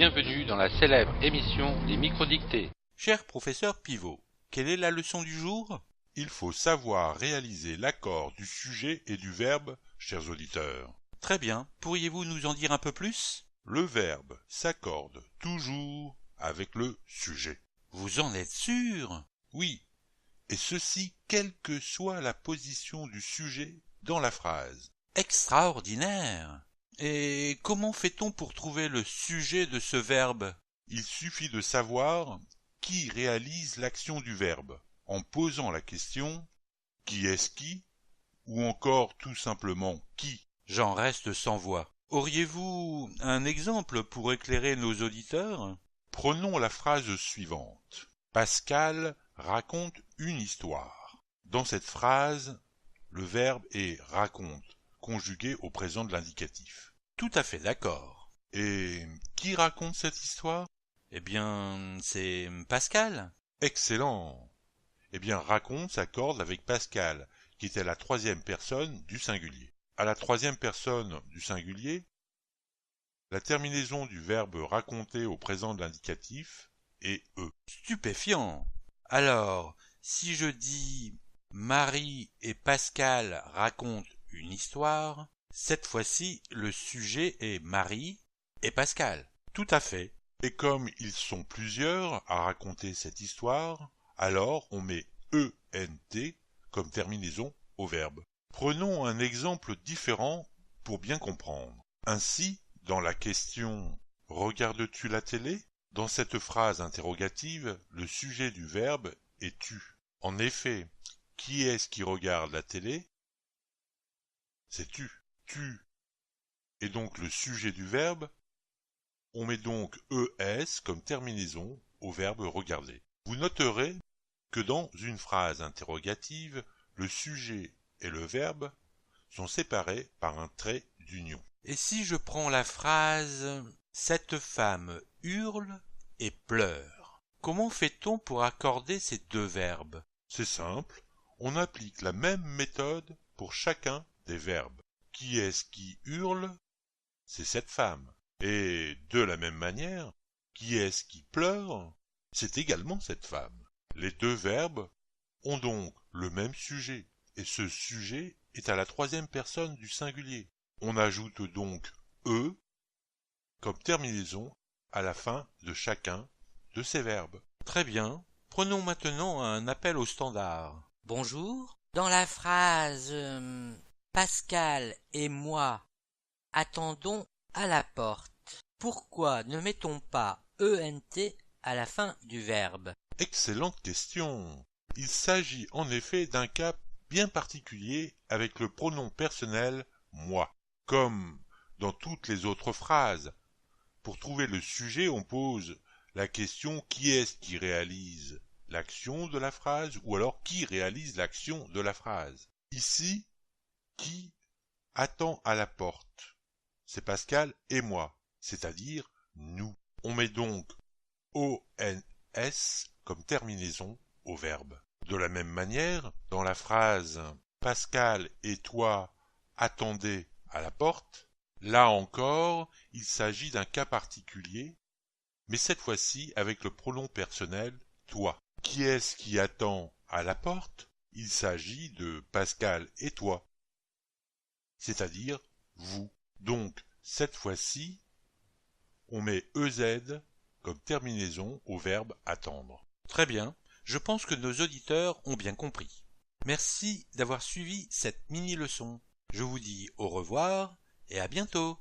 bienvenue dans la célèbre émission des microdictées. Cher professeur Pivot, quelle est la leçon du jour ? Il faut savoir réaliser l'accord du sujet et du verbe, chers auditeurs. Très bien, pourriez-vous nous en dire un peu plus ? Le verbe s'accorde toujours avec le sujet. Vous en êtes sûr ? Oui, et ceci quelle que soit la position du sujet dans la phrase. Extraordinaire ! Et comment fait-on pour trouver le sujet de ce verbe ? Il suffit de savoir qui réalise l'action du verbe, en posant la question « qui est-ce qui ?» ou encore tout simplement « qui ?» J'en reste sans voix. Auriez-vous un exemple pour éclairer nos auditeurs ? Prenons la phrase suivante. Pascal raconte une histoire. Dans cette phrase, le verbe est « raconte », conjugué au présent de l'indicatif. Tout à fait d'accord. Et qui raconte cette histoire ? Eh bien, c'est Pascal. Excellent. Eh bien, raconte s'accorde avec Pascal, qui était la troisième personne du singulier. À la troisième personne du singulier, la terminaison du verbe raconter au présent de l'indicatif est « e ». Stupéfiant. Alors, si je dis Marie et Pascal racontent une histoire, cette fois-ci, le sujet est Marie et Pascal. Tout à fait. Et comme ils sont plusieurs à raconter cette histoire, alors on met ENT comme terminaison au verbe. Prenons un exemple différent pour bien comprendre. Ainsi, dans la question « Regardes-tu la télé ?» dans cette phrase interrogative, le sujet du verbe est « tu ». En effet, qui est-ce qui regarde la télé ? C'est tu. Tu. Et donc le sujet du verbe, on met donc ES comme terminaison au verbe regarder. Vous noterez que dans une phrase interrogative, le sujet et le verbe sont séparés par un trait d'union. Et si je prends la phrase « Cette femme hurle et pleure », comment fait-on pour accorder ces deux verbes ? C'est simple, on applique la même méthode pour chacun des verbes. Qui est-ce qui hurle ? C'est cette femme. Et de la même manière, qui est-ce qui pleure ? C'est également cette femme. Les deux verbes ont donc le même sujet, et ce sujet est à la troisième personne du singulier. On ajoute donc « e » comme terminaison à la fin de chacun de ces verbes. Très bien. Prenons maintenant un appel au standard. Bonjour. Dans la phrase Pascal et moi attendons à la porte, pourquoi ne mettons pas ENT à la fin du verbe ? Excellente question. Il s'agit en effet d'un cas bien particulier avec le pronom personnel « moi ». Comme dans toutes les autres phrases, pour trouver le sujet, on pose la question « qui est-ce qui réalise l'action de la phrase ?» ou alors « qui réalise l'action de la phrase ?» Ici, qui attend à la porte ? C'est Pascal et moi, c'est-à-dire nous. On met donc ONS comme terminaison au verbe. De la même manière, dans la phrase « Pascal et toi attendez à la porte », là encore, il s'agit d'un cas particulier, mais cette fois-ci avec le pronom personnel « toi ». Qui est-ce qui attend à la porte ? Il s'agit de Pascal et toi, c'est-à-dire vous. Donc, cette fois-ci, on met EZ comme terminaison au verbe attendre. Très bien. Je pense que nos auditeurs ont bien compris. Merci d'avoir suivi cette mini-leçon. Je vous dis au revoir et à bientôt.